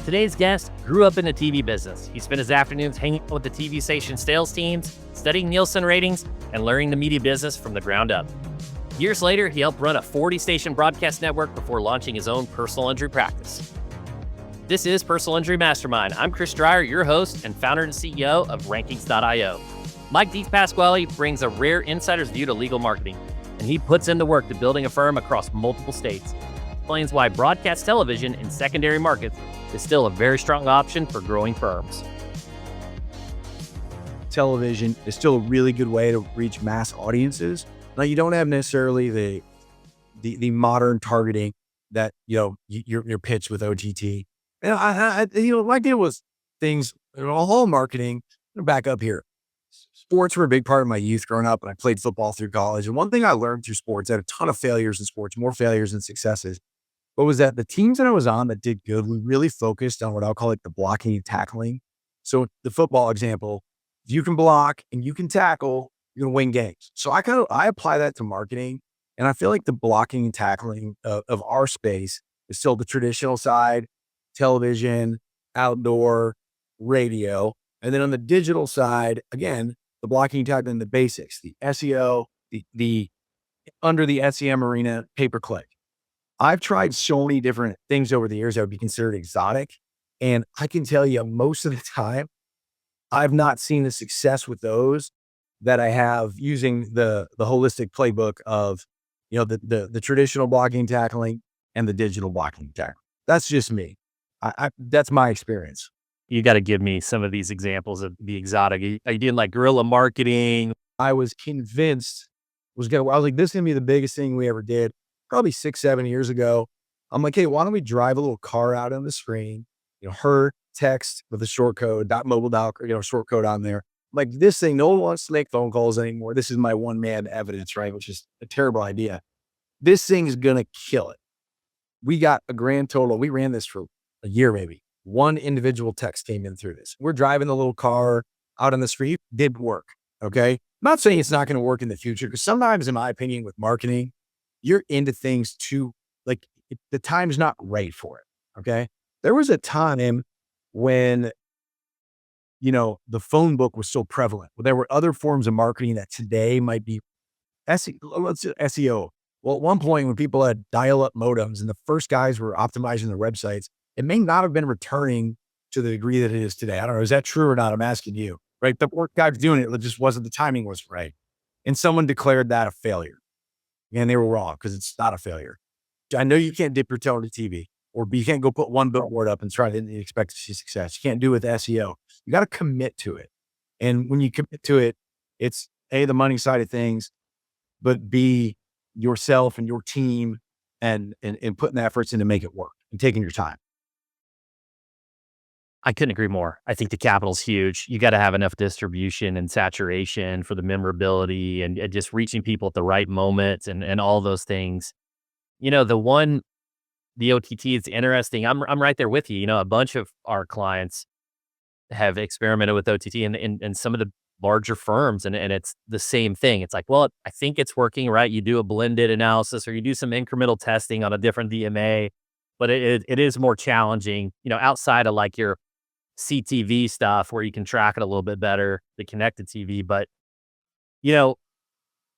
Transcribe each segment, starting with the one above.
Today's guest grew up in the TV business. He spent his afternoons hanging out with the TV station sales teams, studying Nielsen ratings, and learning the media business from the ground up. Years later, he helped run a 40-station broadcast network before launching his own personal injury practice. This is Personal Injury Mastermind. I'm Chris Dreyer, your host and founder and CEO of Rankings.io. Mike DePasquale brings a rare insider's view to legal marketing, and he puts in the work to building a firm across multiple states. Explains why broadcast television in secondary markets is still a very strong option for growing firms. Television is still a really good way to reach mass audiences. Now, you don't have necessarily the modern targeting that you're pitched with OTT. And my deal was things, all marketing. Back up here, sports were a big part of my youth growing up, and I played football through college. And one thing I learned through sports, I had a ton of failures in sports, more failures than successes. But was that the teams that I was on that did good, we really focused on what I'll call the blocking and tackling. So the football example, if you can block and you can tackle, you're gonna win games. So I apply that to marketing, and I feel like the blocking and tackling of our space is still the traditional side, television, outdoor, radio, and then on the digital side, again, the blocking and tackling, the basics, the SEO, the under the SEM arena, pay-per-click. I've tried so many different things over the years that would be considered exotic. And I can tell you most of the time, I've not seen the success with those that I have using the holistic playbook of, the traditional blocking and tackling and the digital blocking and tackling. That's just me. That's my experience. You got to give me some of these examples of the exotic. Are you doing like guerrilla marketing? I was convinced I was like, this is gonna be the biggest thing we ever did. Probably 6-7 years ago. I'm like, hey, why don't we drive a little car out on the screen, her text with a short code, .mobile dial, short code on there. I'm like, this thing, no one wants to make phone calls anymore. This is my one man evidence, right? Which is a terrible idea. This thing is going to kill it. We got a grand total. We ran this for a year, maybe. One individual text came in through this. We're driving the little car out on the street. Did work. Okay. I'm not saying it's not going to work in the future, because sometimes, in my opinion, with marketing, you're into things too, the time's not right for it. Okay. There was a time when, the phone book was so prevalent. There were other forms of marketing that today might be SEO. Well, at one point when people had dial-up modems and the first guys were optimizing their websites, it may not have been returning to the degree that it is today. I don't know. Is that true or not? I'm asking you, right? The work guys doing it just wasn't, the timing wasn't right. And someone declared that a failure. And they were wrong, because it's not a failure. I know you can't dip your toe into TV, or you can't go put one billboard up and try to expect to see success. You can't do it with SEO. You got to commit to it. And when you commit to it, it's A, the money side of things, but B, yourself and your team and putting the efforts in to make it work and taking your time. I couldn't agree more. I think the capital's huge. You got to have enough distribution and saturation for the memorability and just reaching people at the right moments and all those things. The OTT is interesting. I'm right there with you. A bunch of our clients have experimented with OTT and some of the larger firms, and it's the same thing. It's like, well, I think it's working, right? You do a blended analysis, or you do some incremental testing on a different DMA, but it is more challenging, outside of like your CTV stuff where you can track it a little bit better, the connected TV. But,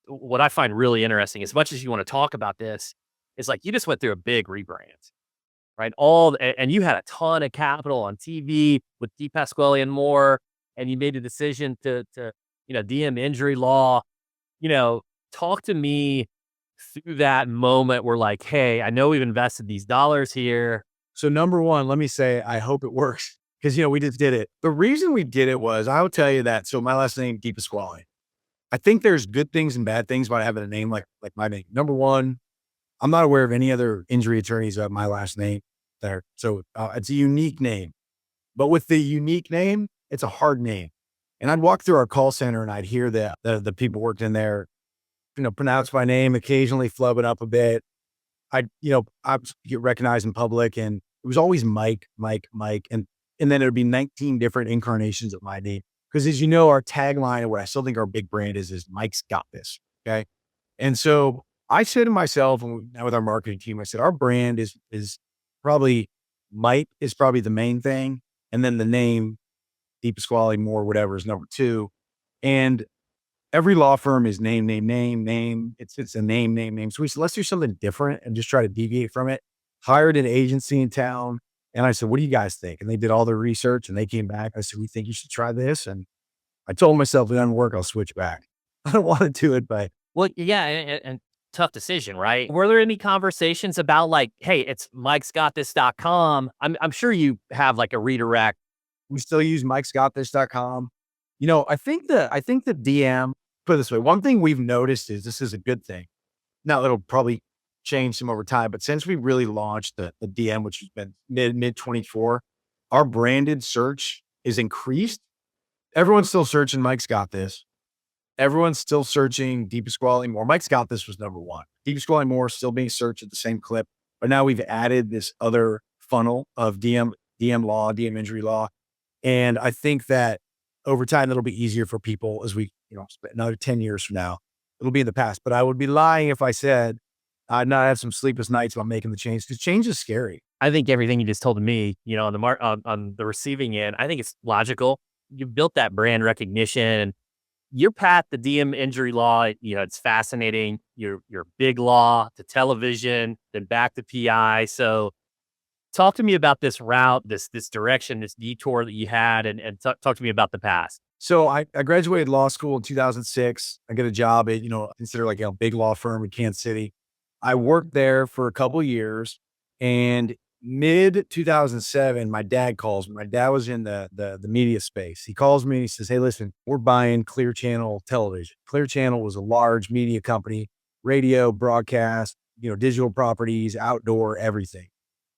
what I find really interesting, as much as you want to talk about this, is like, you just went through a big rebrand, right? And you had a ton of capital on TV with DePasquale and more, and you made a decision to DM injury law. Talk to me through that moment where, like, hey, I know we've invested these dollars here. So number one, let me say, I hope it works. Because, we just did it. The reason we did it was, I will tell you that. So my last name, DePasquale. I think there's good things and bad things about having a name like my name. Number one, I'm not aware of any other injury attorneys who have my last name there. So it's a unique name. But with the unique name, it's a hard name. And I'd walk through our call center and I'd hear the people worked in there, pronounce my name, occasionally flub it up a bit. I'd get recognized in public, and it was always Mike. And then it would be 19 different incarnations of my name. Because as you know, our tagline, and what I still think our big brand is Mike's got this. Okay. And so I said to myself, and now with our marketing team, I said, our brand is probably Mike is probably the main thing. And then the name DePasquale Moore, whatever, is number two. And every law firm is name, name, name, name. It's a name, name, name. So we said, let's do something different and just try to deviate from it. Hired an agency in town. And I said, what do you guys think? And they did all their research and they came back. I said, we think you should try this. And I told myself, if it doesn't work, I'll switch back. I don't want to do it, but Well, yeah, and tough decision, right? Were there any conversations about like, hey, it's mikesgotthis.com? I'm sure you have like a redirect. we still use mikesgotthis.com. I think the DM, put it this way, one thing we've noticed is this is a good thing. Now it'll probably change some over time, but since we really launched the DM, which has been mid 24, our branded search is increased. Everyone's still searching Mike's Got This. Everyone's still searching DePasquale Moore. Mike's Got This was number one. DePasquale Moore is still being searched at the same clip, but now we've added this other funnel of DM law, DM injury law. And I think that over time, it'll be easier for people as we, spend another 10 years from now. It'll be in the past, but I would be lying if I said I'd not have some sleepless nights about making the change, because change is scary. I think everything you just told me, on the on the receiving end, I think it's logical. You built that brand recognition. Your path to DM injury law, it's fascinating. Your big law to television, then back to PI. So talk to me about this route, this direction, this detour that you had, and talk to me about the past. So I graduated law school in 2006. I get a job at, consider like a big law firm in Kansas City. I worked there for a couple of years, and mid 2007, my dad calls me. My dad was in the media space. He calls me and he says, hey, listen, we're buying Clear Channel Television. Clear Channel was a large media company, radio, broadcast, digital properties, outdoor, everything.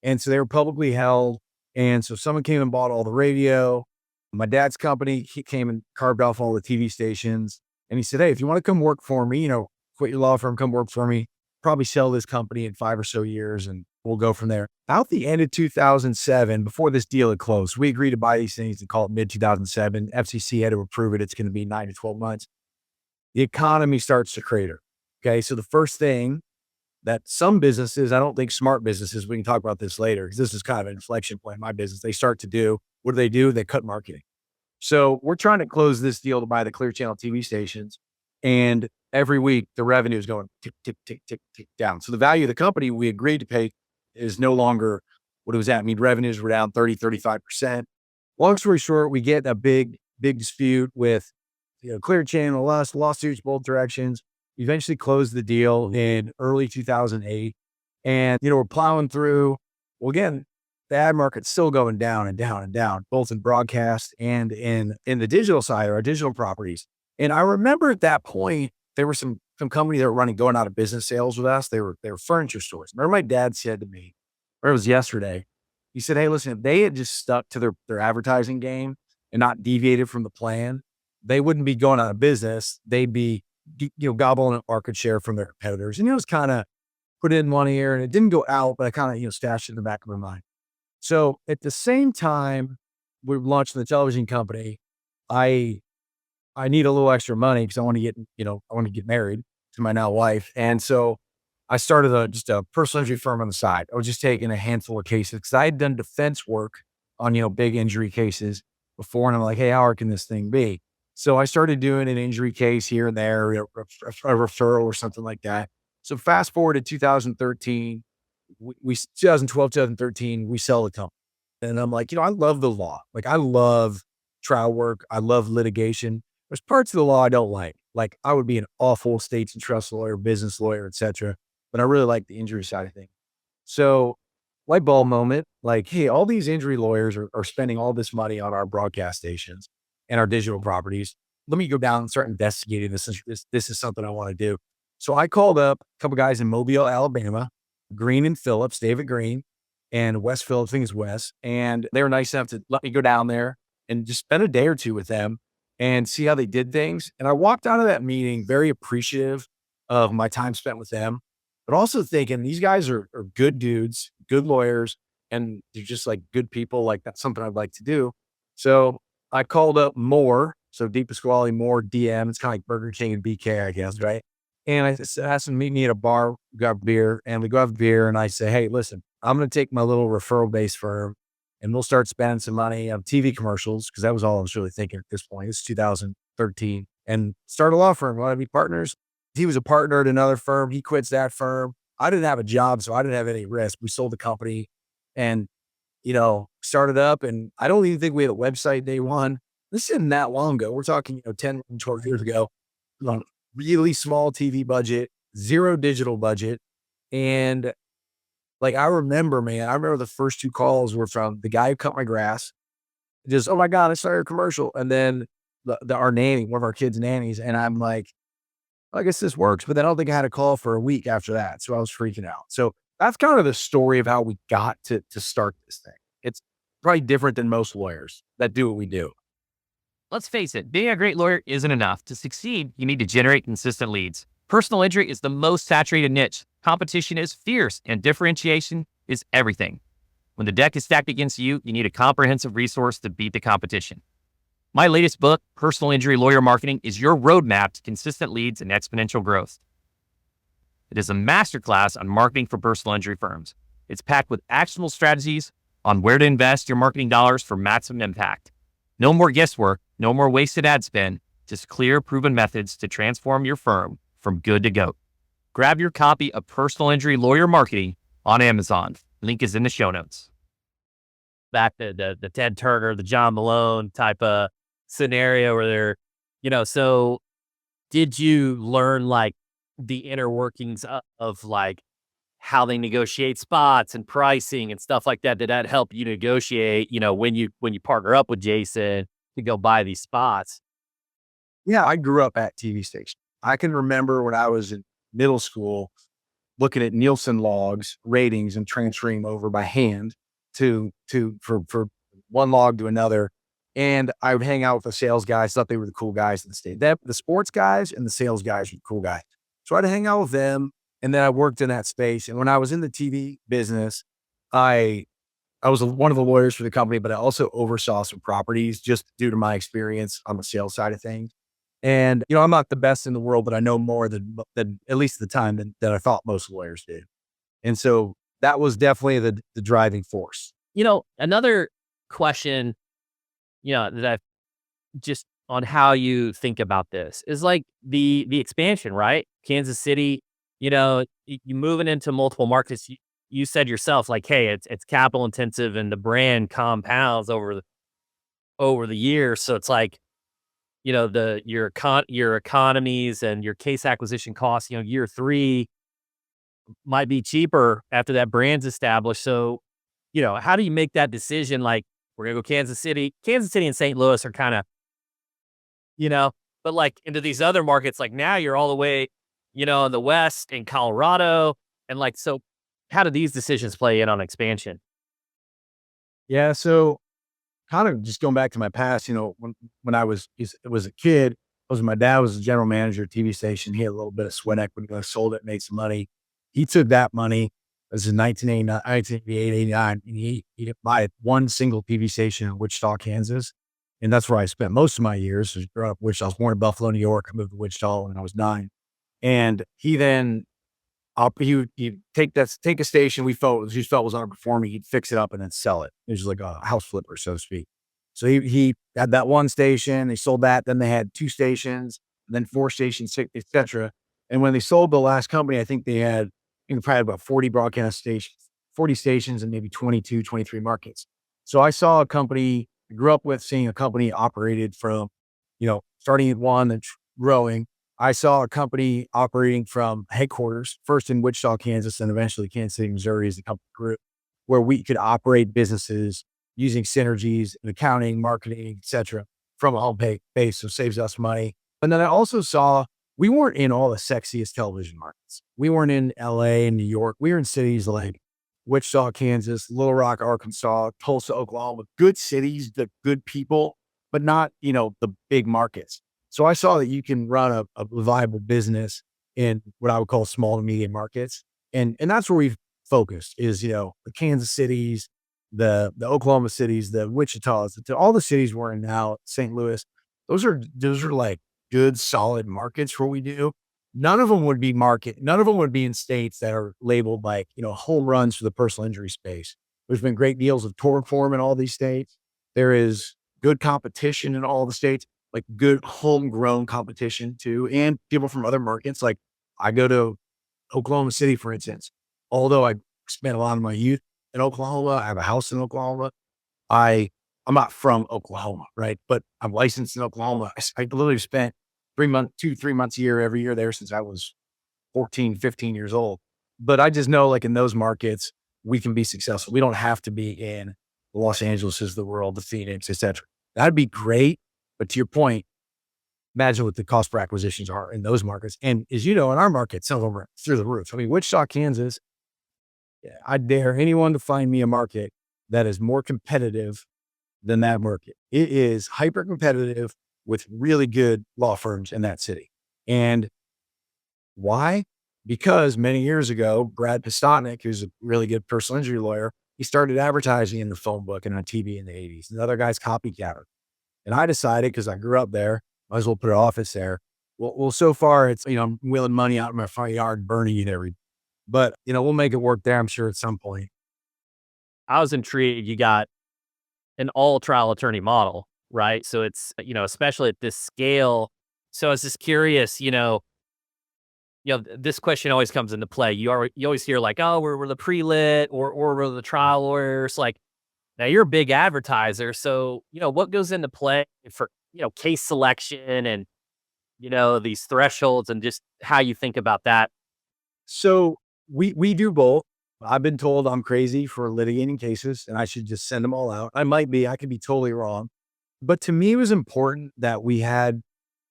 And so they were publicly held. And so someone came and bought all the radio. My dad's company, he came and carved off all the TV stations. And he said, hey, if you want to come work for me, quit your law firm, come work for me, probably sell this company in 5 or so years and we'll go from there. About the end of 2007, before this deal had closed, we agreed to buy these things and call it mid 2007. FCC had to approve it. It's going to be 9 to 12 months. The economy starts to crater. Okay. So the first thing that some businesses, I don't think smart businesses, we can talk about this later, because this is kind of an inflection point in my business. They start to do, what do? They cut marketing. So we're trying to close this deal to buy the Clear Channel TV stations. And every week the revenue is going tick, tick, tick, tick, tick down. So the value of the company we agreed to pay is no longer what it was at. I mean, revenues were down 30, 35%. Long story short, we get a big dispute with Clear Channel, us, lawsuits, both directions. We eventually closed the deal in early 2008. And, we're plowing through. Well, again, the ad market's still going down and down and down, both in broadcast and in the digital side, or our digital properties. And I remember at that point, there were some company that were going out of business sales with us. They were furniture stores. Remember my dad said to me, or it was yesterday, he said, hey, listen, if they had just stuck to their advertising game and not deviated from the plan, they wouldn't be going out of business. They'd be, gobbling up market share from their competitors. And, it was kind of put in one ear and it didn't go out, but I kind of, stashed it in the back of my mind. So at the same time, we launched the television company. I need a little extra money because I want to get married to my now wife. And so I started just a personal injury firm on the side. I was just taking a handful of cases because I had done defense work on, big injury cases before. And I'm like, hey, how hard can this thing be? So I started doing an injury case here and there, a referral or something like that. So fast forward to 2013, 2012, 2013, we sell the company. And I'm like, I love the law. Like, I love trial work. I love litigation. There's parts of the law I don't like. Like, I would be an awful states and trust lawyer, business lawyer, et cetera. But I really like the injury side of things. So light bulb moment, like, hey, all these injury lawyers are spending all this money on our broadcast stations and our digital properties. Let me go down and start investigating this. This is something I want to do. So I called up a couple guys in Mobile, Alabama, Green and Phillips, David Green, and Wes Phillips, I think it's Wes. And they were nice enough to let me go down there and just spend a day or two with them and see how they did things. And I walked out of that meeting very appreciative of my time spent with them, but also thinking these guys are good dudes, good lawyers, and they're just like good people. Like, that's something I'd like to do. So I called up Moore. So DePasquale Moore DM. It's kind of like Burger King and BK, I guess, right? And I asked him to meet me at a bar, got beer, and we go have beer. And I say, hey, listen, I'm going to take my little referral based firm and we'll start spending some money on TV commercials. Cause that was all I was really thinking at this point. It's 2013 and start a law firm. Want to be partners? He was a partner at another firm. He quits that firm. I didn't have a job, so I didn't have any risk. We sold the company and, started up. And I don't even think we had a website day one. This isn't that long ago. We're talking, 10, 12 years ago. On really small TV budget, zero digital budget. And like, I remember the first two calls were from the guy who cut my grass. Just, oh my God, I started a commercial. And then our nanny, one of our kids' nannies. And I'm like, I guess this works. But then I don't think I had a call for a week after that. So I was freaking out. So that's kind of the story of how we got to start this thing. It's probably different than most lawyers that do what we do. Let's face it, being a great lawyer isn't enough. To succeed, you need to generate consistent leads. Personal injury is the most saturated niche. Competition is fierce, and differentiation is everything. When the deck is stacked against you, you need a comprehensive resource to beat the competition. My latest book, Personal Injury Lawyer Marketing, is your roadmap to consistent leads and exponential growth. It is a masterclass on marketing for personal injury firms. It's packed with actionable strategies on where to invest your marketing dollars for maximum impact. No more guesswork, no more wasted ad spend, just clear, proven methods to transform your firm from good to go. Grab your copy of Personal Injury Lawyer Marketing on Amazon. Link is in the show notes. Back to the Ted Turner, the John Malone type of scenario where they're, so did you learn like the inner workings of like how they negotiate spots and pricing and stuff like that? Did that help you negotiate, when you partner up with Jason to go buy these spots? Yeah, I grew up at TV stations. I can remember when I was in middle school looking at Nielsen logs, ratings, and transferring them over by hand for one log to another. And I would hang out with the sales guys, thought they were the cool guys in the state. The sports guys and the sales guys were the cool guys. So I'd hang out with them. And then I worked in that space. And when I was in the TV business, I was one of the lawyers for the company, but I also oversaw some properties just due to my experience on the sales side of things. And, I'm not the best in the world, but I know more than at least at the time than I thought most lawyers did. And so that was definitely the driving force. Another question, that I've just on how you think about this is like the expansion, right? Kansas City, you moving into multiple markets. You said yourself, like, hey, it's capital intensive and the brand compounds over the years. So it's like, your economies and your case acquisition costs, year 3 might be cheaper after that brand's established. So, how do you make that decision? Like, we're gonna go Kansas City and St. Louis are kind of, but like into these other markets, like now you're all the way, in the West in Colorado. And like, so how do these decisions play in on expansion? Yeah. So kind of just going back to my past, when I was a kid, my dad was a general manager at a TV station. He had a little bit of sweat equity. I sold it, made some money. He took that money. This is 1988, 89. And he buy one single TV station in Wichita, Kansas. And that's where I spent most of my years. So growing up in Wichita, I was born in Buffalo, New York. I moved to Wichita when I was 9. And he then, he'd take a station he felt was underperforming. He'd fix it up and then sell it. It was like a house flipper, so to speak. So he had that one station, they sold that. Then they had 2 stations, and then 4 stations, 6, et cetera. And when they sold the last company, I think they had, probably about 40 broadcast stations, 40 stations and maybe 22, 23 markets. So I saw a company, I grew up with seeing a company operated from, starting at 1 and growing. I saw a company operating from headquarters, first in Wichita, Kansas, and eventually Kansas City, Missouri as the company grew, where we could operate businesses using synergies in accounting, marketing, et cetera, from a home base. So saves us money. And then I also saw we weren't in all the sexiest television markets. We weren't in LA and New York. We were in cities like Wichita, Kansas, Little Rock, Arkansas, Tulsa, Oklahoma, good cities, the good people, but not, the big markets. So I saw that you can run a viable business in what I would call small to medium markets. And that's where we've focused is, the Kansas cities, the Oklahoma cities, the Wichitas, all the cities we're in now, St. Louis. Those are like good, solid markets for what we do. None of them would be none of them would be in states that are labeled like, home runs for the personal injury space. There's been great deals of tort reform in all these states. There is good competition in all the states, like good homegrown competition too, and people from other markets. Like I go to Oklahoma City, for instance. Although I spent a lot of my youth in Oklahoma, I have a house in Oklahoma. I I'm not from Oklahoma, right? But I'm licensed in Oklahoma. I literally spent 3 months a year every year there since I was 14, 15 years old. But I just know like in those markets, we can be successful. We don't have to be in Los Angeles is the world, the Phoenix, et cetera. That'd be great. But to your point, imagine what the cost per acquisitions are in those markets. And as you know, in our market, some of them are through the roof. I mean, Wichita, Kansas, I dare anyone to find me a market that is more competitive than that market. It is hyper competitive with really good law firms in that city. And why? Because many years ago, Brad Pistotnik, who's a really good personal injury lawyer, he started advertising in the phone book and on TV in the 80s. And the other guys copycat. And I decided, because I grew up there, might as well put an office there. Well, so far it's, I'm wheeling money out in my front yard, burning it but we'll make it work there, I'm sure, at some point. I was intrigued. You got an all trial attorney model, right? So it's, especially at this scale. So I was just curious, this question always comes into play. You always hear like, oh, we're the pre-lit or we're the trial lawyers. Like, now you're a big advertiser. So, what goes into play for, case selection and, these thresholds and just how you think about that? So we do both. I've been told I'm crazy for litigating cases and I should just send them all out. I could be totally wrong. But to me, it was important that we had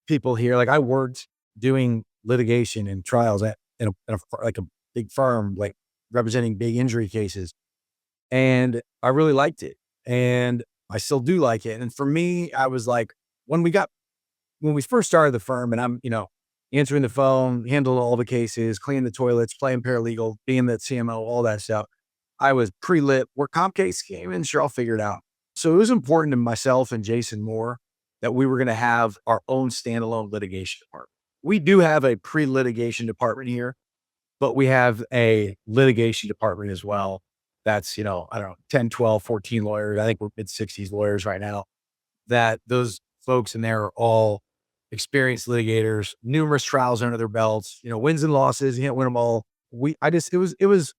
people here. Like I worked doing litigation and trials like a big firm, like representing big injury cases. And I really liked it. And I still do like it. And for me, I was like, when we first started the firm and I'm, answering the phone, handling all the cases, cleaning the toilets, playing paralegal, being the CMO, all that stuff. I was pre-lit. Where comp case came in, sure, I'll figure it out. So it was important to myself and Jason Moore that we were going to have our own standalone litigation department. We do have a pre-litigation department here, but we have a litigation department as well. That's, I don't know, 10, 12, 14 lawyers. I think we're mid-60s lawyers right now. That those folks in there are all experienced litigators, numerous trials under their belts, wins and losses. You can't win them all. It was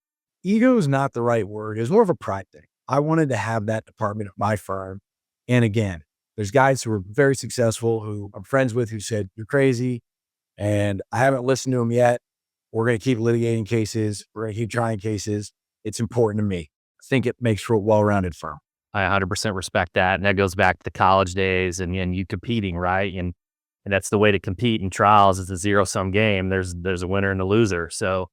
ego is not the right word. It was more of a pride thing. I wanted to have that department at my firm. And again, there's guys who are very successful who I'm friends with who said, you're crazy. And I haven't listened to them yet. We're going to keep litigating cases. We're going to keep trying cases. It's important to me. I think it makes for a well-rounded firm. I 100% respect that. And that goes back to the college days and you competing, right? And that's the way to compete in trials. It's a zero-sum game. There's a winner and a loser. So,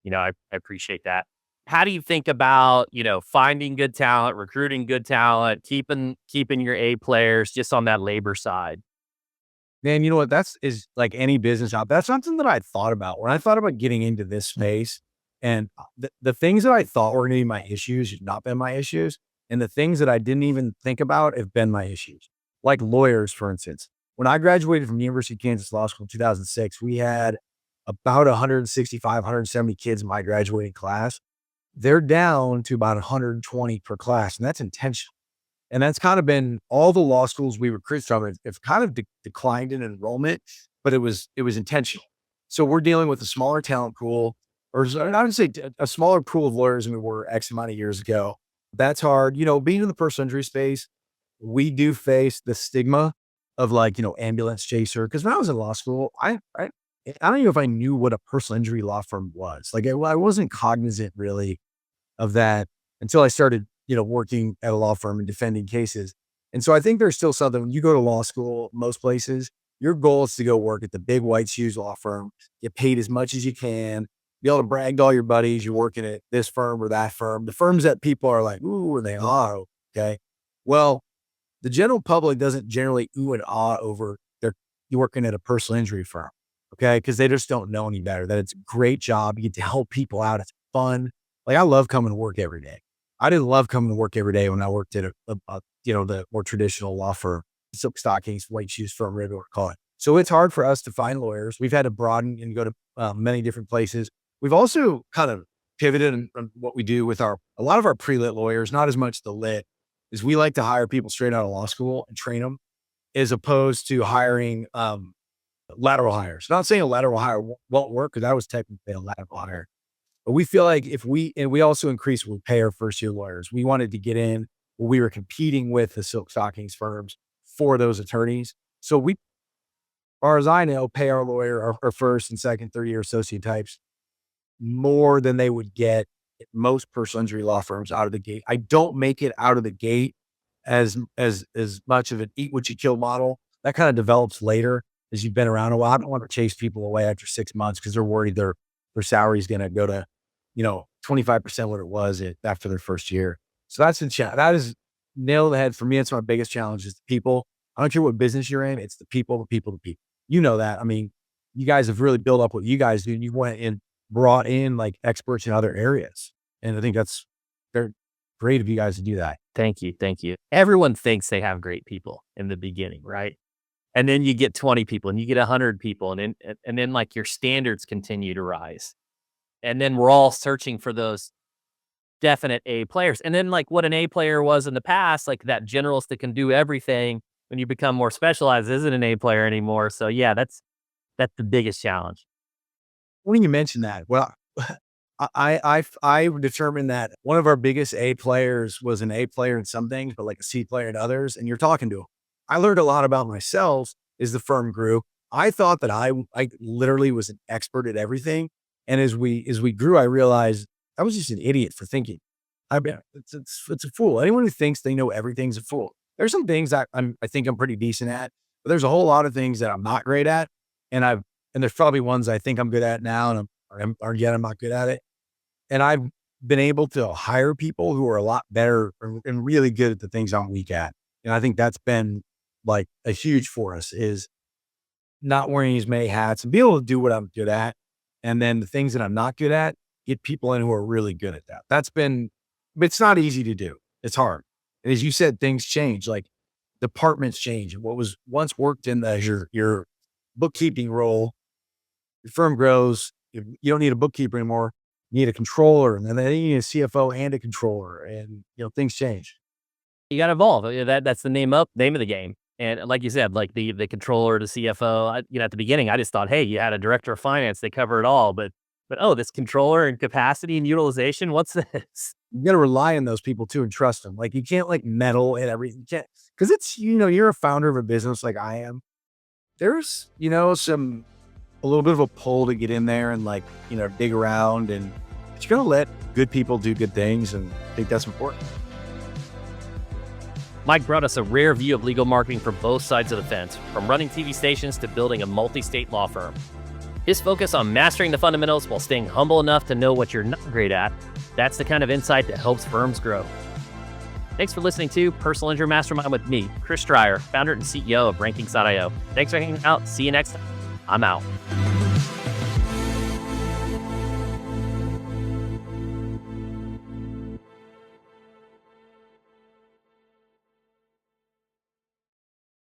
I appreciate that. How do you think about, finding good talent, recruiting good talent, keeping your A players just on that labor side? Man, you know what? Is like any business job. That's something that I thought about when I thought about getting into this space. And the things that I thought were going to be my issues have not been my issues. And the things that I didn't even think about have been my issues. Like lawyers, for instance. When I graduated from the University of Kansas Law School in 2006, we had about 165, 170 kids in my graduating class. They're down to about 120 per class, and that's intentional. And that's kind of been all the law schools we recruit from have kind of declined in enrollment, but it was intentional. So we're dealing with a smaller talent pool, or I would say a smaller pool of lawyers than we were X amount of years ago. That's hard. Being in the personal injury space, we do face the stigma of like, ambulance chaser. Cause when I was in law school, I don't even know if I knew what a personal injury law firm was. Like I wasn't cognizant really of that until I started, working at a law firm and defending cases. And so I think there's still something when you go to law school, most places, your goal is to go work at the big white shoes law firm, get paid as much as you can, be able to brag to all your buddies, you're working at this firm or that firm, the firms that people are like, ooh, and they are. Okay. Well, the general public doesn't generally ooh and ah over you working at a personal injury firm. Okay. Cause they just don't know any better, that it's a great job. You get to help people out. It's fun. Like I love coming to work every day. I didn't love coming to work every day when I worked at the more traditional law firm, silk stockings, white shoes firm, whatever you want to call it. So it's hard for us to find lawyers. We've had to broaden and go to many different places. We've also kind of pivoted in what we do with a lot of our pre-lit lawyers, not as much the lit, is we like to hire people straight out of law school and train them, as opposed to hiring lateral hires. Not saying a lateral hire won't work, because that was technically a lateral hire. But we feel like we also increase what we pay our first year lawyers. We wanted to get in where we were competing with the silk stockings firms for those attorneys. So we, as far as I know, pay our lawyer, our first and second, third year associate types more than they would get at most personal injury law firms out of the gate. I don't make it out of the gate as much of an eat what you kill model. That kind of develops later as you've been around a while. I don't want to chase people away after 6 months because they're worried their salary is going to go to, 25% what it was after their first year. So that's that is nail on the head for me. It's my biggest challenge is the people. I don't care what business you're in. It's the people. You know that. I mean, you guys have really built up what you guys do, and you went and brought in like experts in other areas. And I think they're great of you guys to do that. Thank you. Thank you. Everyone thinks they have great people in the beginning, right? And then you get 20 people and you get 100 people, and then like your standards continue to rise. And then we're all searching for those definite A players. And then like what an A player was in the past, like that generalist that can do everything, when you become more specialized, isn't an A player anymore. So yeah, that's the biggest challenge. When you mention that, well, I determined that one of our biggest A players was an A player in some things, but like a C player in others. And you're talking to him. I learned a lot about myself as the firm grew. I thought that I literally was an expert at everything. And as we grew, I realized I was just an idiot for thinking. It's a fool. Anyone who thinks they know everything's a fool. There's some things that I think I'm pretty decent at, but there's a whole lot of things that I'm not great at. And there's probably ones I think I'm good at now, and I'm not good at it. And I've been able to hire people who are a lot better and really good at the things I'm weak at. And I think that's been like a huge for us, is not wearing as many hats and be able to do what I'm good at. And then the things that I'm not good at, get people in who are really good at that. But it's not easy to do. It's hard. And as you said, things change, like departments change. And what was once worked in as your bookkeeping role, your firm grows. You don't need a bookkeeper anymore. You need a controller, and then you need a CFO and a controller, and things change. You got to evolve. That's the name of the game. And like you said, like the controller, the CFO, at the beginning, I just thought, hey, you had a director of finance, they cover it all. But oh, this controller and capacity and utilization, what's this? You got to rely on those people too and trust them. Like you can't like meddle in everything. Because it's, you're a founder of a business like I am. There's, a little bit of a pull to get in there and like, dig around, but you're going to let good people do good things. And I think that's important. Mike brought us a rare view of legal marketing from both sides of the fence, from running TV stations to building a multi-state law firm. His focus on mastering the fundamentals while staying humble enough to know what you're not great at, that's the kind of insight that helps firms grow. Thanks for listening to Personal Injury Mastermind with me, Chris Stryer, founder and CEO of Rankings.io. Thanks for hanging out. See you next time. I'm out.